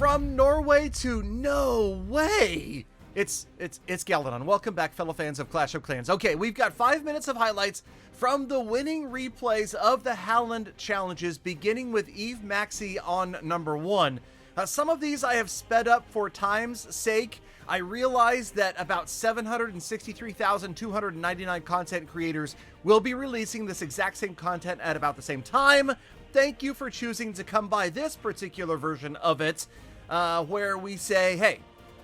From Norway to no way. It's Galadon. Welcome back, fellow fans of Clash of Clans. Okay, we've got 5 minutes of highlights from the winning replays of the Hound challenges, beginning with Eve Maxey on number 1. Some of these I have sped up for time's sake. I realize that about 763,299 content creators will be releasing this exact same content at about the same time. Thank you for choosing to come by this particular version of it, where we say, hey,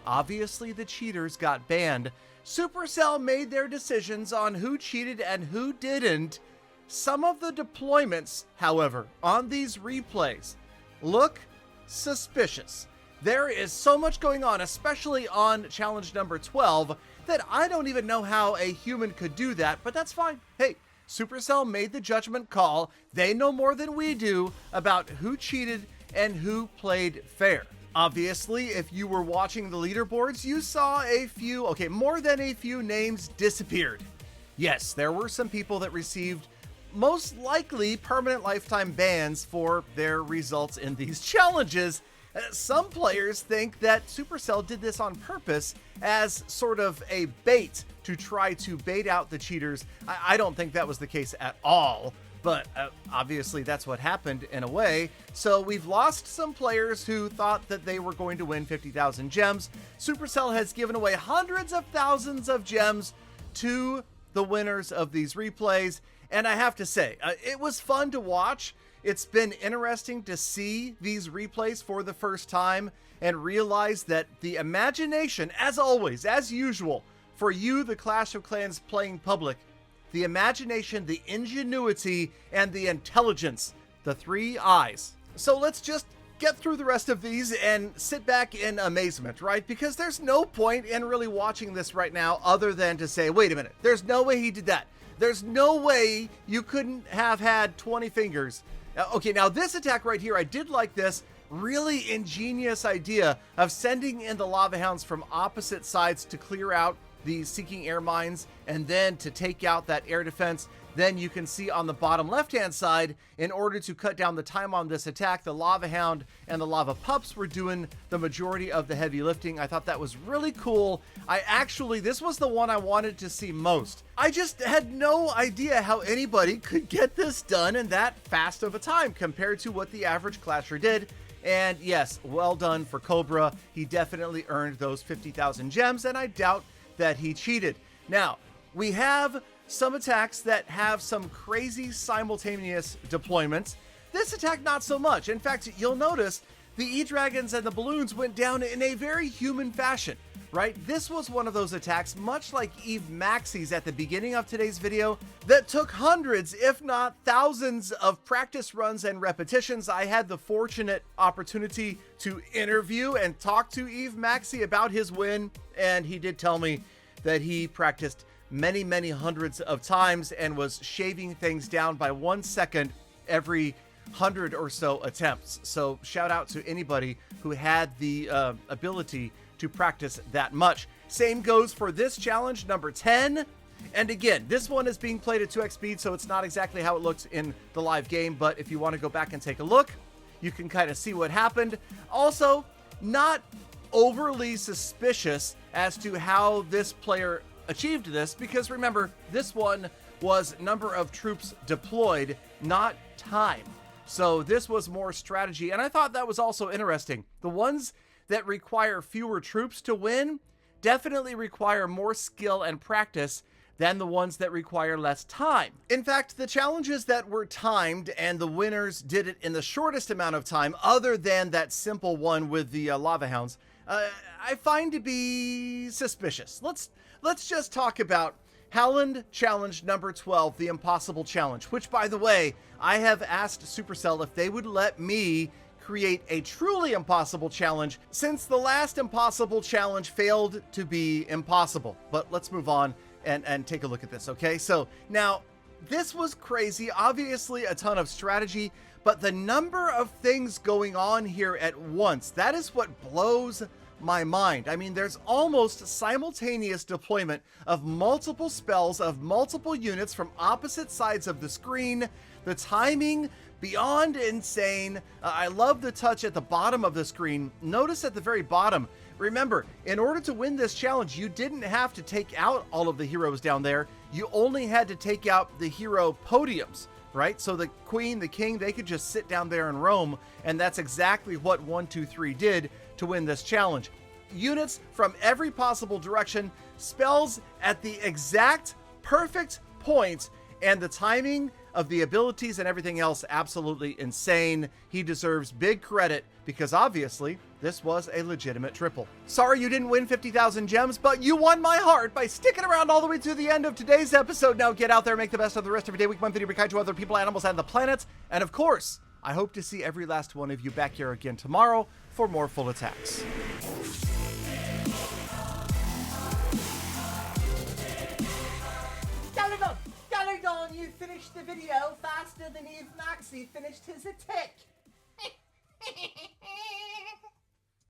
obviously the cheaters got banned. Supercell made their decisions on who cheated and who didn't. Some of the deployments, however, on these replays look suspicious. There is so much going on, especially on challenge number 12, that I don't even know how a human could do that, but that's fine. Hey, Supercell made the judgment call. They know more than we do about who cheated and who played fair. Obviously, if you were watching the leaderboards, you saw more than a few names disappeared. Yes, there were some people that received most likely permanent lifetime bans for their results in these challenges. Some players think that Supercell did this on purpose as sort of a bait to try to bait out the cheaters. I don't think that was the case at all, but obviously that's what happened in a way. So we've lost some players who thought that they were going to win 50,000 gems. Supercell has given away hundreds of thousands of gems to the winners of these replays. And I have to say, it was fun to watch. It's been interesting to see these replays for the first time and realize that the imagination, as always, as usual, for you, the Clash of Clans playing public, the imagination, the ingenuity, and the intelligence, the 3 eyes. So let's just get through the rest of these and sit back in amazement, right? Because there's no point in really watching this right now other than to say, wait a minute, there's no way he did that. There's no way you couldn't have had 20 fingers. Okay, now this attack right here, I did like this really ingenious idea of sending in the lava hounds from opposite sides to clear out the seeking air mines and then to take out that air defense. Then you can see on the bottom left-hand side, in order to cut down the time on this attack, the lava hound and the lava pups were doing the majority of the heavy lifting. I thought that was really cool. This was the one I wanted to see most. I just had no idea how anybody could get this done in that fast of a time compared to what the average clasher did. And yes, well done for Cobra. He definitely earned those 50,000 gems, and I doubt that he cheated. Now, we have some attacks that have some crazy simultaneous deployments. This attack, not so much. In fact, you'll notice the E-Dragons and the balloons went down in a very human fashion, right? This was one of those attacks, much like Eve Maxey's at the beginning of today's video, that took hundreds, if not thousands, of practice runs and repetitions. I had the fortunate opportunity to interview and talk to Eve Maxey about his win, and he did tell me that he practiced many hundreds of times and was shaving things down by 1 second every 100 or so attempts. So shout out to anybody who had the ability to practice that much. Same goes for this challenge, number 10. And again, this one is being played at 2x speed, so it's not exactly how it looks in the live game, but if you want to go back and take a look, you can kind of see what happened. Also, not overly suspicious as to how this player achieved this, because remember, this one was number of troops deployed, not time. So this was more strategy, and I thought that was also interesting. The ones that require fewer troops to win definitely require more skill and practice than the ones that require less time. In fact, the challenges that were timed and the winners did it in the shortest amount of time, other than that simple one with the lava hounds, I find to be suspicious. Let's just talk about Hound Challenge number 12, the Impossible Challenge, which, by the way, I have asked Supercell if they would let me create a truly impossible challenge, since the last impossible challenge failed to be impossible. But let's move on and take a look at this, okay? So now, this was crazy, obviously a ton of strategy, but the number of things going on here at once, that is what blows my mind. I mean, there's almost simultaneous deployment of multiple spells of multiple units from opposite sides of the screen. The timing, beyond insane. I love the touch at the bottom of the screen. Notice at the very bottom, remember, in order to win this challenge, you didn't have to take out all of the heroes down there. You only had to take out the hero podiums, right? So the queen, the king, they could just sit down there and roam, and that's exactly what 1, 2, 3 did to win this challenge. Units from every possible direction, spells at the exact perfect point, and the timing of the abilities and everything else absolutely insane. He deserves big credit because obviously this was a legitimate triple. Sorry you didn't win 50,000 gems, but you won my heart by sticking around all the way to the end of today's episode. Now get out there, make the best of the rest of your day, week, month, video, be kind to other people, animals, and the planet. And of course, I hope to see every last one of you back here again tomorrow for more full attacks. Galadon, you finished the video faster than Eve Maxi finished his attack.